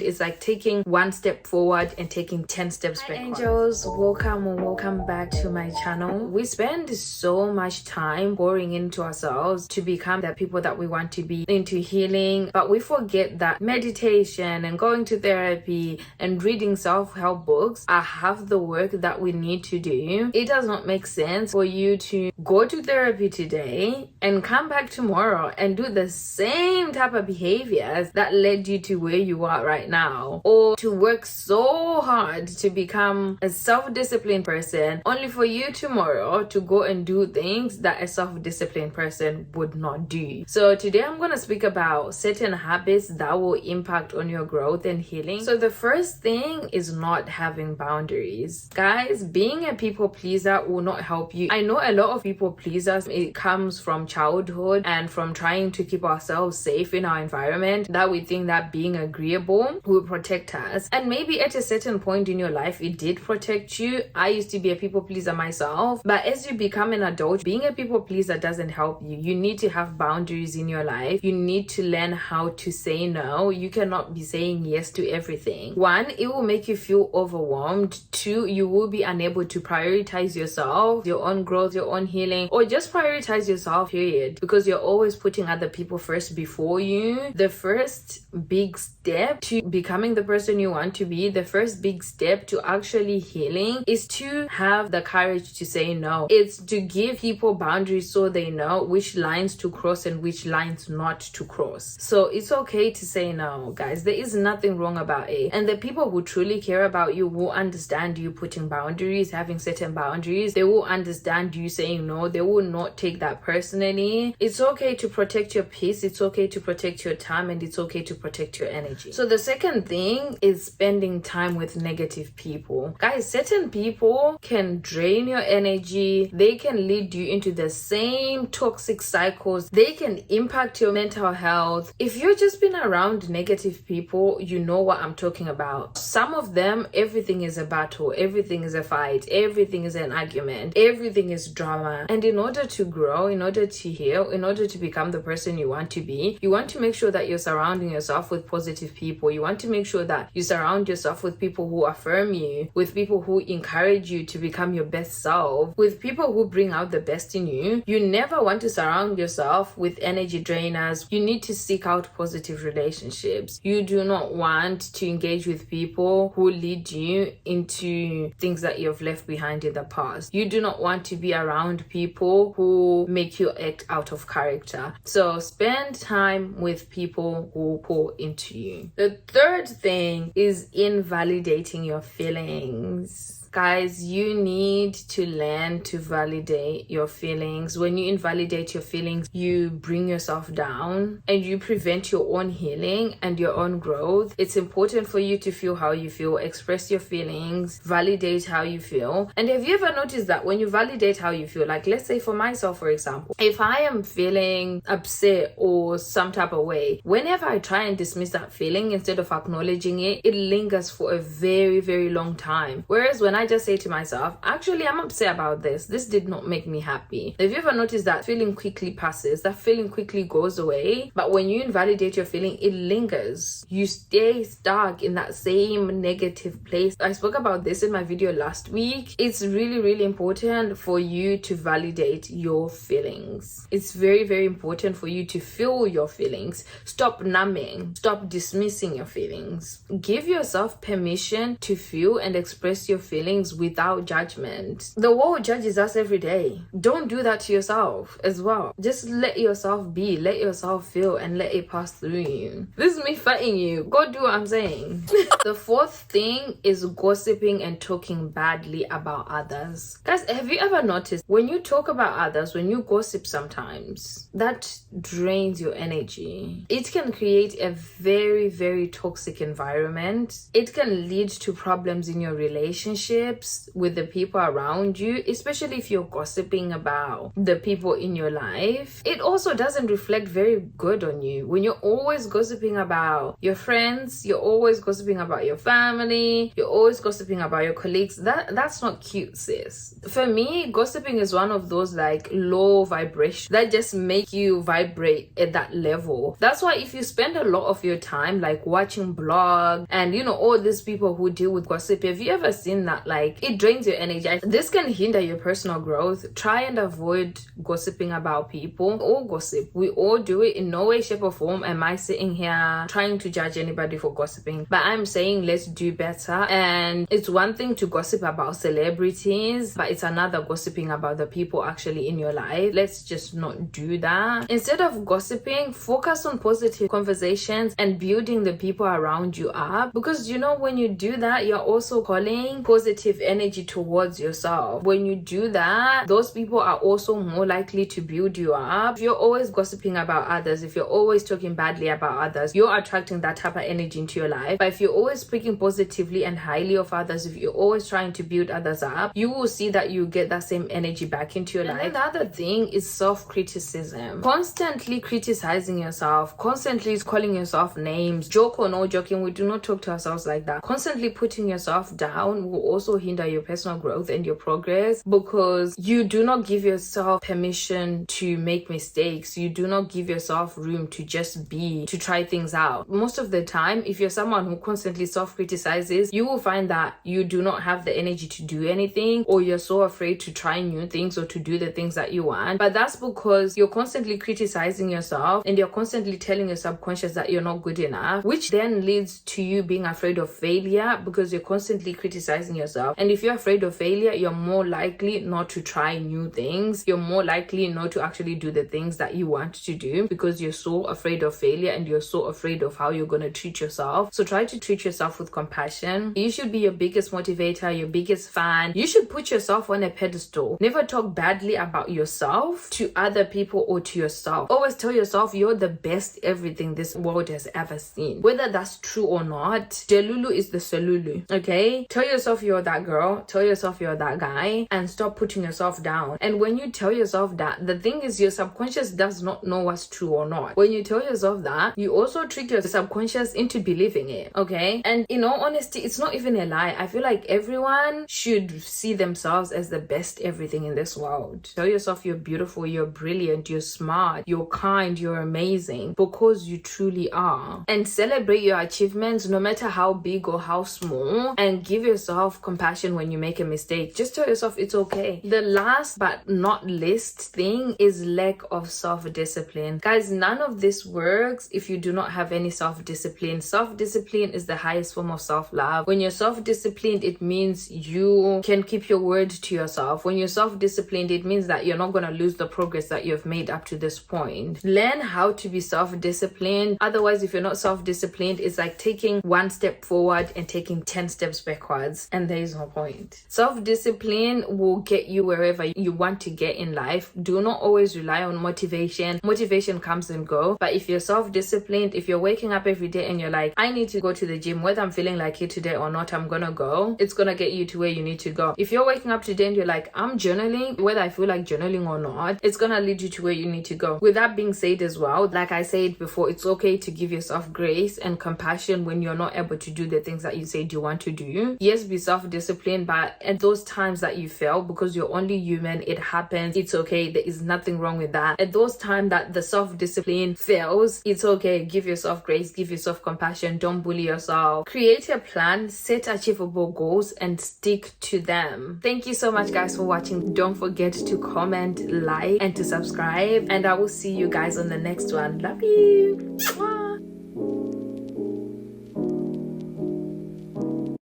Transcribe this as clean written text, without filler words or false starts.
It's like taking one step forward and taking 10 steps back. Hi angels, welcome back to my channel. We spend so much time pouring into ourselves to become the people that we want to be, into healing, but we forget that meditation and going to therapy and reading self-help books are half the work that we need to do. It does not make sense for you to go to therapy today and come back tomorrow and do the same type of behaviors that led you to where you are right now, or to work so hard to become a self-disciplined person only for you tomorrow to go and do things that a self-disciplined person would not do. So today I'm going to speak about certain habits that will impact on your growth and healing. So the first thing is not having boundaries. Guys, being a people pleaser will not help you. I know a lot of people pleasers, it comes from childhood and from trying to keep ourselves safe in our environment, that we think that being agreeable will protect us. And maybe at a certain point in your life it did protect you. I used to be a people pleaser myself, but as you become an adult, being a people pleaser doesn't help you. You need to have boundaries in your life. You need to learn how to say no. You cannot be saying yes to everything. One, it will make you feel overwhelmed. Two, you will be unable to prioritize yourself, your own growth, your own healing, or just prioritize yourself, period, because you're always putting other people first before you. The first big step to becoming the person you want to be, the first big step to actually healing, is to have the courage to say no. It's to give people boundaries so they know which lines to cross and which lines not to cross. So it's okay to say no, guys. There is nothing wrong about it. And the people who truly care about you will understand you putting boundaries, having certain boundaries. They will understand you saying no. They will not take that personally. It's okay to protect your peace. It's okay to protect your time, and it's okay to protect your energy. So the second thing is spending time with negative people. Guys, certain people can drain your energy. They can lead you into the same toxic cycles. They can impact your mental health. If you've just been around negative people, you know what I'm talking about. Some of them, everything is a battle, everything is a fight, everything is an argument, everything is drama. And in order to grow, in order to heal, in order to become the person you want to be, you want to make sure that you're surrounding yourself with positive people. You want to make sure that you surround yourself with people who affirm you, with people who encourage you to become your best self, with people who bring out the best in you. You never want to surround yourself with energy drainers. You need to seek out positive relationships. You do not want to engage with people who lead you into things that you've left behind in the past. You do not want to be around people who make you act out of character. So spend time with people who pour into you. The third thing is invalidating your feelings. Guys, you need to learn to validate your feelings. When you invalidate your feelings, you bring yourself down and you prevent your own healing and your own growth. It's important for you to feel how you feel, express your feelings, validate how you feel. And have you ever noticed that when you validate how you feel, like let's say for myself, for example, if I am feeling upset or some type of way, whenever I try and dismiss that feeling instead of acknowledging it, it lingers for a very, very long time. Whereas when I just say to myself, actually, I'm upset about this. This did not make me happy. Have you ever noticed that feeling quickly passes? That feeling quickly goes away. But when you invalidate your feeling, it lingers. You stay stuck in that same negative place. I spoke about this in my video last week. It's really, really important for you to validate your feelings. It's very, very important for you to feel your feelings. Stop numbing. Stop dismissing your feelings. Give yourself permission to feel and express your feelings without judgment. The world judges us every day. Don't do that to yourself as well. Just let yourself be, let yourself feel, and let it pass through you. This is me fighting you. Go do what I'm saying. The fourth thing is gossiping and talking badly about others. Guys, have you ever noticed when you talk about others, when you gossip sometimes, that drains your energy. It can create a very, very toxic environment. It can lead to problems in your relationship. relationships with the people around you, especially if you're gossiping about the people in your life, it also doesn't reflect very good on you. When you're always gossiping about your friends, you're always gossiping about your family, you're always gossiping about your colleagues, that's not cute, sis. For me, gossiping is one of those like low vibrations that just make you vibrate at that level. That's why if you spend a lot of your time like watching blogs and all these people who deal with gossip, have you ever seen that? Like, it drains your energy. This can hinder your personal growth. Try and avoid gossiping about people. We all gossip, we all do it. In no way, shape or form am I sitting here trying to judge anybody for gossiping, but I'm saying let's do better. And it's one thing to gossip about celebrities, but it's another gossiping about the people actually in your life. Let's just not do that. Instead of gossiping, focus on positive conversations and building the people around you up, because when you do that, you're also calling positive energy towards yourself. When you do that, those people are also more likely to build you up. If you're always gossiping about others, if you're always talking badly about others, you're attracting that type of energy into your life. But if you're always speaking positively and highly of others, if you're always trying to build others up, you will see that you get that same energy back into your life. And the other thing is self-criticism. Constantly criticizing yourself, constantly calling yourself names, joke or no joking, we do not talk to ourselves like that. Constantly putting yourself down will also hinder your personal growth and your progress, because you do not give yourself permission to make mistakes. You do not give yourself room to just be, to try things out. Most of the time, if you're someone who constantly self-criticizes, you will find that you do not have the energy to do anything, or you're so afraid to try new things or to do the things that you want. But that's because you're constantly criticizing yourself and you're constantly telling your subconscious that you're not good enough, which then leads to you being afraid of failure, because you're constantly criticizing yourself. And if you're afraid of failure, you're more likely not to try new things. You're more likely not to actually do the things that you want to do, because you're so afraid of failure and you're so afraid of how you're going to treat yourself. So try to treat yourself with compassion. You should be your biggest motivator, your biggest fan. You should put yourself on a pedestal. Never talk badly about yourself to other people or to yourself. Always tell yourself you're the best everything this world has ever seen. Whether that's true or not, Delulu is the Solulu. Okay? Tell yourself you're that girl. Tell yourself you're that guy, and stop putting yourself down. And when you tell yourself that, the thing is your subconscious does not know what's true or not. When you tell yourself that, you also trick your subconscious into believing it. Okay? And in all honesty, it's not even a lie. I feel like everyone should see themselves as the best everything in this world. Tell yourself you're beautiful, you're brilliant, you're smart, you're kind, you're amazing, because you truly are. And celebrate your achievements, no matter how big or how small, and give yourself compassion when you make a mistake. Just tell yourself it's okay. The last but not least thing is lack of self-discipline. Guys, none of this works if you do not have any self-discipline. Self-discipline is the highest form of self-love. When you're self-disciplined, it means you can keep your word to yourself. When you're self-disciplined, it means that you're not going to lose the progress that you've made up to this point. Learn how to be self-disciplined. Otherwise, if you're not self-disciplined, it's like taking one step forward and taking 10 steps backwards, and there is no point. Self-discipline will get you wherever you want to get in life. Do not always rely on motivation. Motivation comes and go. But if you're self-disciplined, if you're waking up every day and you're like, I need to go to the gym, whether I'm feeling like it today or not, I'm gonna go, it's gonna get you to where you need to go. If you're waking up today and you're like, I'm journaling, whether I feel like journaling or not, it's gonna lead you to where you need to go. With that being said as well, like I said before, it's okay to give yourself grace and compassion when you're not able to do the things that you said you want to do. Yes, be self-disciplined, but at those times that you fail, because you're only human, it happens, it's okay, there is nothing wrong with that. At those times that the self-discipline fails, it's okay. Give yourself grace, give yourself compassion, don't bully yourself. Create a plan, set achievable goals, and stick to them. Thank you so much, guys, for watching. Don't forget to comment, like, and to subscribe, and I will see you guys on the next one. Love you. Mwah.